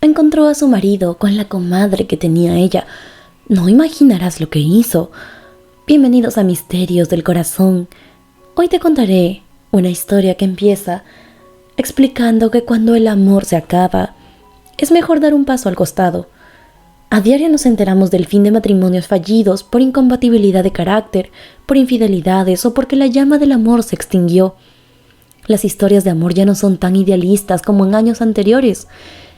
encontró a su marido con la comadre que tenía ella. No imaginarás lo que hizo. Bienvenidos a Misterios del Corazón. Hoy te contaré una historia que empieza explicando que cuando el amor se acaba, es mejor dar un paso al costado. A diario nos enteramos del fin de matrimonios fallidos por incompatibilidad de carácter, por infidelidades o porque la llama del amor se extinguió. Las historias de amor ya no son tan idealistas como en años anteriores.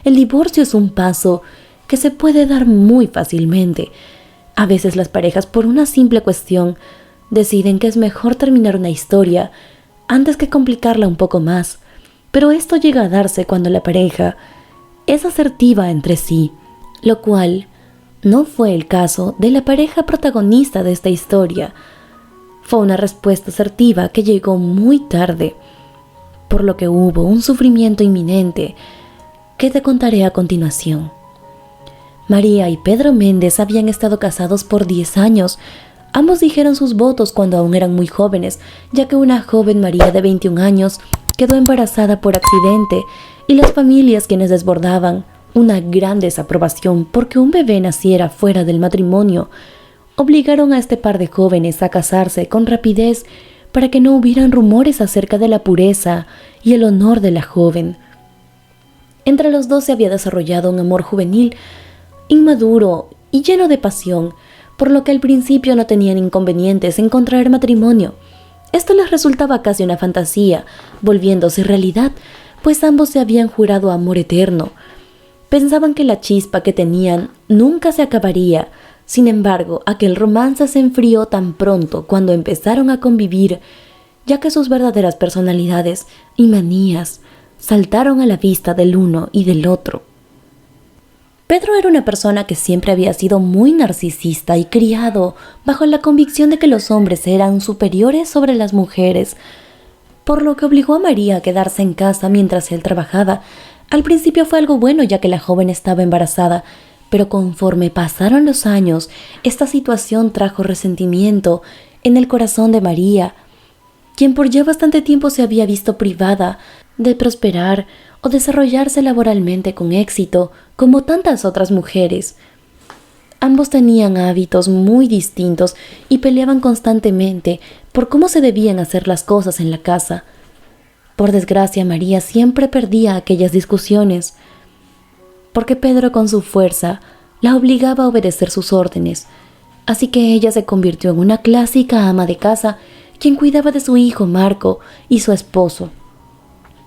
El divorcio es un paso que se puede dar muy fácilmente. A veces las parejas, por una simple cuestión, deciden que es mejor terminar una historia antes que complicarla un poco más. Pero esto llega a darse cuando la pareja es asertiva entre sí, lo cual no fue el caso de la pareja protagonista de esta historia. Fue una respuesta asertiva que llegó muy tarde, por lo que hubo un sufrimiento inminente que te contaré a continuación. María y Pedro Méndez habían estado casados por 10 años. Ambos dijeron sus votos cuando aún eran muy jóvenes, ya que una joven María de 21 años quedó embarazada por accidente y las familias quienes desbordaban una gran desaprobación porque un bebé naciera fuera del matrimonio, obligaron a este par de jóvenes a casarse con rapidez para que no hubieran rumores acerca de la pureza y el honor de la joven. Entre los dos se había desarrollado un amor juvenil, inmaduro y lleno de pasión, por lo que al principio no tenían inconvenientes en contraer matrimonio. Esto les resultaba casi una fantasía, volviéndose realidad, pues ambos se habían jurado amor eterno. Pensaban que la chispa que tenían nunca se acabaría. Sin embargo, aquel romance se enfrió tan pronto cuando empezaron a convivir, ya que sus verdaderas personalidades y manías saltaron a la vista del uno y del otro. Pedro era una persona que siempre había sido muy narcisista y criado bajo la convicción de que los hombres eran superiores sobre las mujeres, por lo que obligó a María a quedarse en casa mientras él trabajaba. Al principio fue algo bueno ya que la joven estaba embarazada, pero conforme pasaron los años, esta situación trajo resentimiento en el corazón de María, quien por ya bastante tiempo se había visto privada de prosperar o desarrollarse laboralmente con éxito, como tantas otras mujeres. Ambos tenían hábitos muy distintos y peleaban constantemente por cómo se debían hacer las cosas en la casa. Por desgracia, María siempre perdía aquellas discusiones, porque Pedro con su fuerza la obligaba a obedecer sus órdenes, así que ella se convirtió en una clásica ama de casa, quien cuidaba de su hijo Marco y su esposo.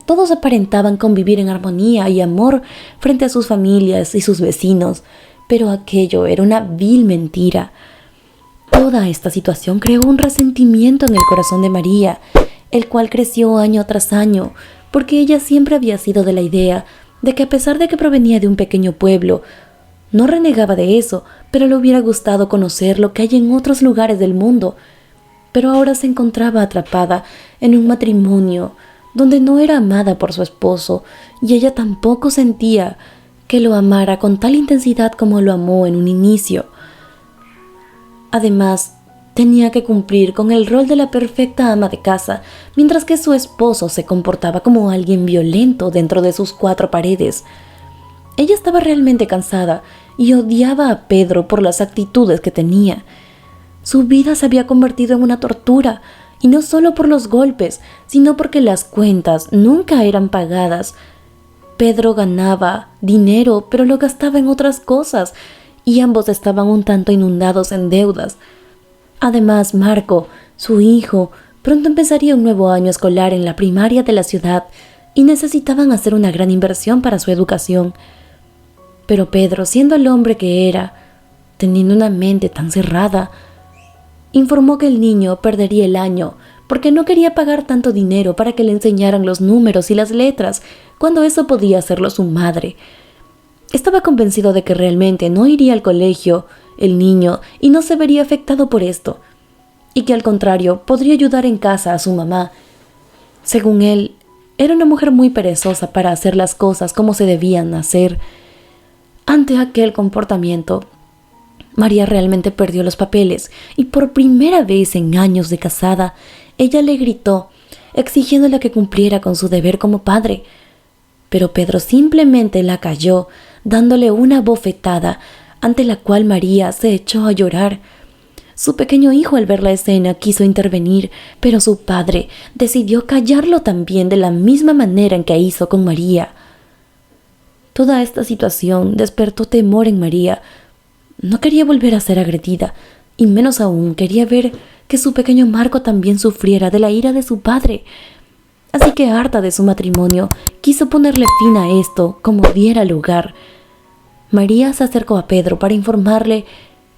Todos aparentaban convivir en armonía y amor frente a sus familias y sus vecinos, pero aquello era una vil mentira. Toda esta situación creó un resentimiento en el corazón de María, el cual creció año tras año, porque ella siempre había sido de la idea de que a pesar de que provenía de un pequeño pueblo, no renegaba de eso, pero le hubiera gustado conocer lo que hay en otros lugares del mundo. Pero ahora se encontraba atrapada en un matrimonio donde no era amada por su esposo, y ella tampoco sentía que lo amara con tal intensidad como lo amó en un inicio. Además, tenía que cumplir con el rol de la perfecta ama de casa, mientras que su esposo se comportaba como alguien violento dentro de sus 4 paredes. Ella estaba realmente cansada y odiaba a Pedro por las actitudes que tenía. Su vida se había convertido en una tortura, y no solo por los golpes, sino porque las cuentas nunca eran pagadas. Pedro ganaba dinero, pero lo gastaba en otras cosas, y ambos estaban un tanto inundados en deudas. Además, Marco, su hijo, pronto empezaría un nuevo año escolar en la primaria de la ciudad, y necesitaban hacer una gran inversión para su educación. Pero Pedro, siendo el hombre que era, teniendo una mente tan cerrada, informó que el niño perdería el año porque no quería pagar tanto dinero para que le enseñaran los números y las letras, cuando eso podía hacerlo su madre. Estaba convencido de que realmente no iría al colegio el niño y no se vería afectado por esto, y que al contrario podría ayudar en casa a su mamá. Según él, era una mujer muy perezosa para hacer las cosas como se debían hacer. Ante aquel comportamiento, María realmente perdió los papeles y por primera vez en años de casada, ella le gritó, exigiéndole que cumpliera con su deber como padre. Pero Pedro simplemente la calló, dándole una bofetada, ante la cual María se echó a llorar. Su pequeño hijo, al ver la escena, quiso intervenir, pero su padre decidió callarlo también de la misma manera en que hizo con María. Toda esta situación despertó temor en María. No quería volver a ser agredida, y menos aún quería ver que su pequeño Marco también sufriera de la ira de su padre. Así que, harta de su matrimonio, quiso ponerle fin a esto como diera lugar. María se acercó a Pedro para informarle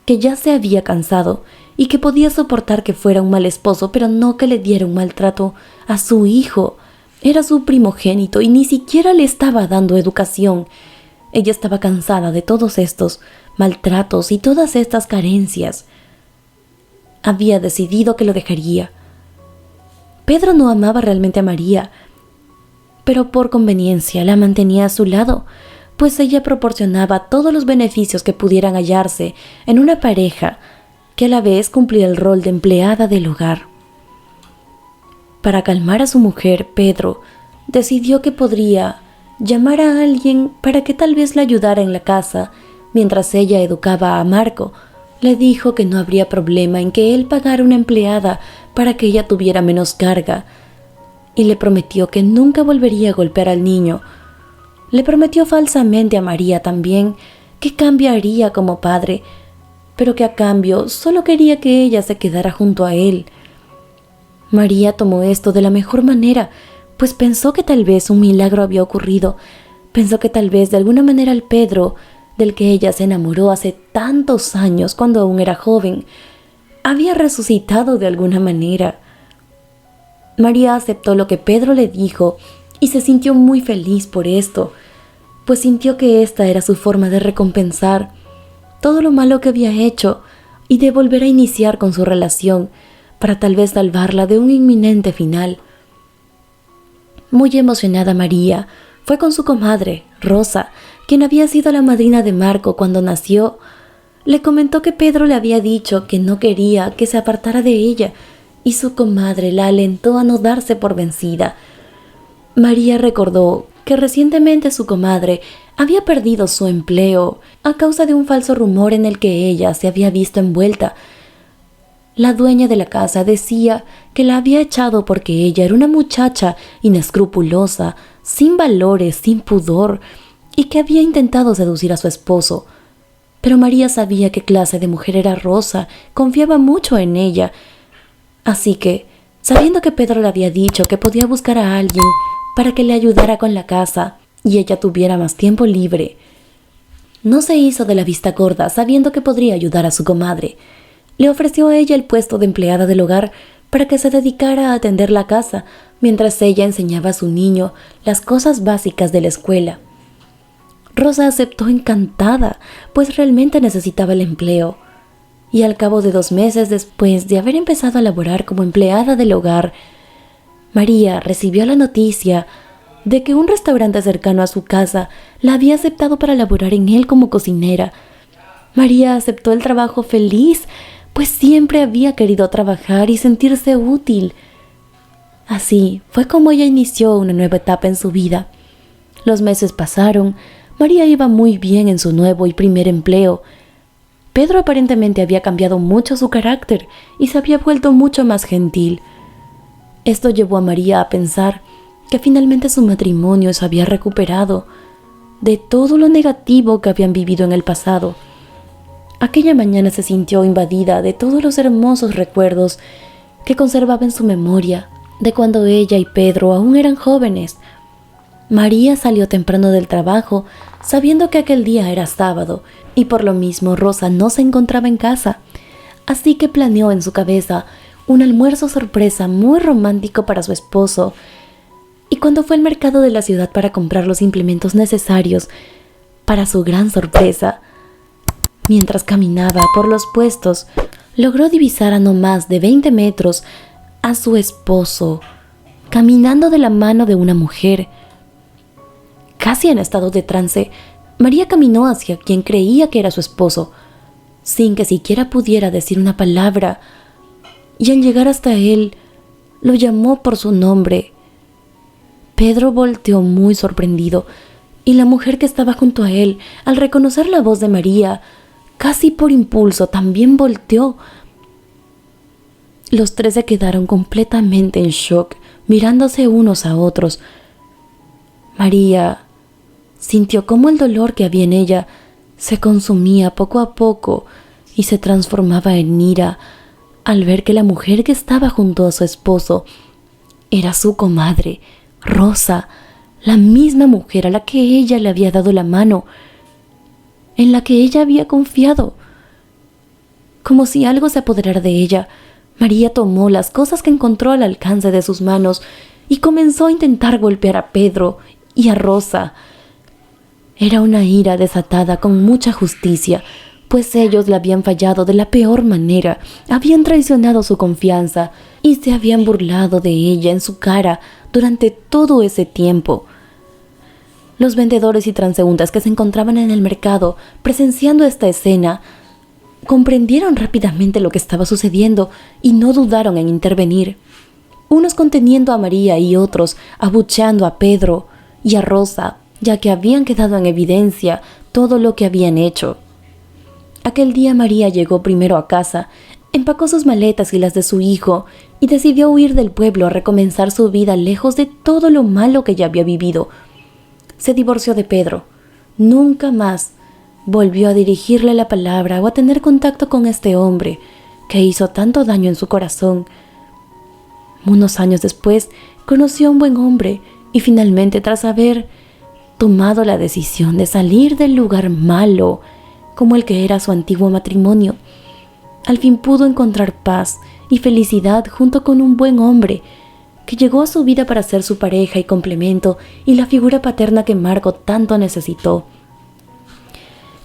que ya se había cansado y que podía soportar que fuera un mal esposo, pero no que le diera un maltrato a su hijo. Era su primogénito y ni siquiera le estaba dando educación. Ella estaba cansada de todos estos maltratos y todas estas carencias. Había decidido que lo dejaría. Pedro no amaba realmente a María, pero por conveniencia la mantenía a su lado, pues ella proporcionaba todos los beneficios que pudieran hallarse en una pareja que a la vez cumplía el rol de empleada del hogar. Para calmar a su mujer, Pedro decidió que podría llamar a alguien para que tal vez la ayudara en la casa mientras ella educaba a Marco. Le dijo que no habría problema en que él pagara una empleada para que ella tuviera menos carga, y le prometió que nunca volvería a golpear al niño. Le prometió falsamente a María también que cambiaría como padre, pero que a cambio solo quería que ella se quedara junto a él. María tomó esto de la mejor manera, pues pensó que tal vez un milagro había ocurrido. Pensó que tal vez de alguna manera el Pedro, del que ella se enamoró hace tantos años cuando aún era joven, había resucitado de alguna manera. María aceptó lo que Pedro le dijo y se sintió muy feliz por esto, pues sintió que esta era su forma de recompensar todo lo malo que había hecho y de volver a iniciar con su relación para tal vez salvarla de un inminente final. Muy emocionada, María fue con su comadre, Rosa, quien había sido la madrina de Marco cuando nació. Le comentó que Pedro le había dicho que no quería que se apartara de ella, y su comadre la alentó a no darse por vencida. María recordó que recientemente su comadre había perdido su empleo a causa de un falso rumor en el que ella se había visto envuelta. La dueña de la casa decía que la había echado porque ella era una muchacha inescrupulosa, sin valores, sin pudor, y que había intentado seducir a su esposo. Pero María sabía qué clase de mujer era Rosa, confiaba mucho en ella. Así que, sabiendo que Pedro le había dicho que podía buscar a alguien para que le ayudara con la casa y ella tuviera más tiempo libre, no se hizo de la vista gorda sabiendo que podría ayudar a su comadre. Le ofreció a ella el puesto de empleada del hogar para que se dedicara a atender la casa mientras ella enseñaba a su niño las cosas básicas de la escuela. Rosa aceptó encantada, pues realmente necesitaba el empleo. Y al cabo de 2 meses después de haber empezado a laborar como empleada del hogar, María recibió la noticia de que un restaurante cercano a su casa la había aceptado para laborar en él como cocinera. María aceptó el trabajo feliz, pues siempre había querido trabajar y sentirse útil. Así fue como ella inició una nueva etapa en su vida. Los meses pasaron. María iba muy bien en su nuevo y primer empleo. Pedro aparentemente había cambiado mucho su carácter y se había vuelto mucho más gentil. Esto llevó a María a pensar que finalmente su matrimonio se había recuperado de todo lo negativo que habían vivido en el pasado. Aquella mañana se sintió invadida de todos los hermosos recuerdos que conservaba en su memoria de cuando ella y Pedro aún eran jóvenes. María salió temprano del trabajo, sabiendo que aquel día era sábado, y por lo mismo Rosa no se encontraba en casa. Así que planeó en su cabeza un almuerzo sorpresa muy romántico para su esposo. Y cuando fue al mercado de la ciudad para comprar los implementos necesarios para su gran sorpresa, mientras caminaba por los puestos, logró divisar a no más de 20 metros a su esposo, caminando de la mano de una mujer. Casi en estado de trance, María caminó hacia quien creía que era su esposo, sin que siquiera pudiera decir una palabra, y al llegar hasta él, lo llamó por su nombre. Pedro volteó muy sorprendido, Y la mujer que estaba junto a él, al reconocer la voz de María, casi por impulso también volteó. Los tres se quedaron completamente en shock, mirándose unos a otros. María sintió cómo el dolor que había en ella se consumía poco a poco y se transformaba en ira al ver que la mujer que estaba junto a su esposo era su comadre, Rosa, la misma mujer a la que ella le había dado la mano, en la que ella había confiado. Como si algo se apoderara de ella, María tomó las cosas que encontró al alcance de sus manos y comenzó a intentar golpear a Pedro y a Rosa. Era una ira desatada con mucha justicia, pues ellos le habían fallado de la peor manera, habían traicionado su confianza y se habían burlado de ella en su cara durante todo ese tiempo. Los vendedores y transeúntes que se encontraban en el mercado presenciando esta escena comprendieron rápidamente lo que estaba sucediendo y no dudaron en intervenir, unos conteniendo a María y otros abucheando a Pedro y a Rosa, ya que habían quedado en evidencia todo lo que habían hecho. Aquel día María llegó primero a casa, empacó sus maletas y las de su hijo y decidió huir del pueblo a recomenzar su vida lejos de todo lo malo que ya había vivido. Se divorció de Pedro. Nunca más volvió a dirigirle la palabra o a tener contacto con este hombre que hizo tanto daño en su corazón. Unos años después conoció a un buen hombre y finalmente, tras haber tomado la decisión de salir del lugar malo como el que era su antiguo matrimonio, al fin pudo encontrar paz y felicidad junto con un buen hombre que llegó a su vida para ser su pareja y complemento y la figura paterna que Margot tanto necesitó.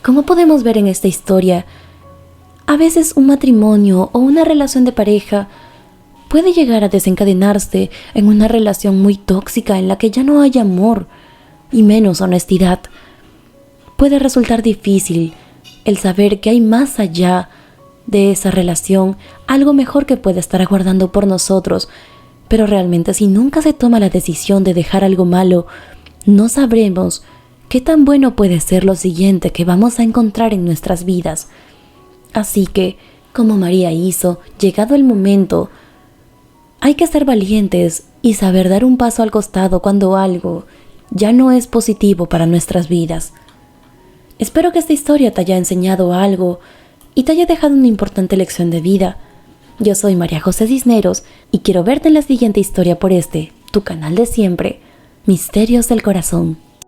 Como podemos ver en esta historia, a veces un matrimonio o una relación de pareja puede llegar a desencadenarse en una relación muy tóxica en la que ya no hay amor y menos honestidad. Puede resultar difícil el saber que hay más allá de esa relación, algo mejor que puede estar aguardando por nosotros, pero realmente si nunca se toma la decisión de dejar algo malo, no sabremos qué tan bueno puede ser lo siguiente que vamos a encontrar en nuestras vidas. Así que, como María hizo, llegado el momento, hay que ser valientes y saber dar un paso al costado cuando algo ya no es positivo para nuestras vidas. Espero que esta historia te haya enseñado algo y te haya dejado una importante lección de vida. Yo soy María José Cisneros y quiero verte en la siguiente historia por tu canal de siempre, Misterios del Corazón.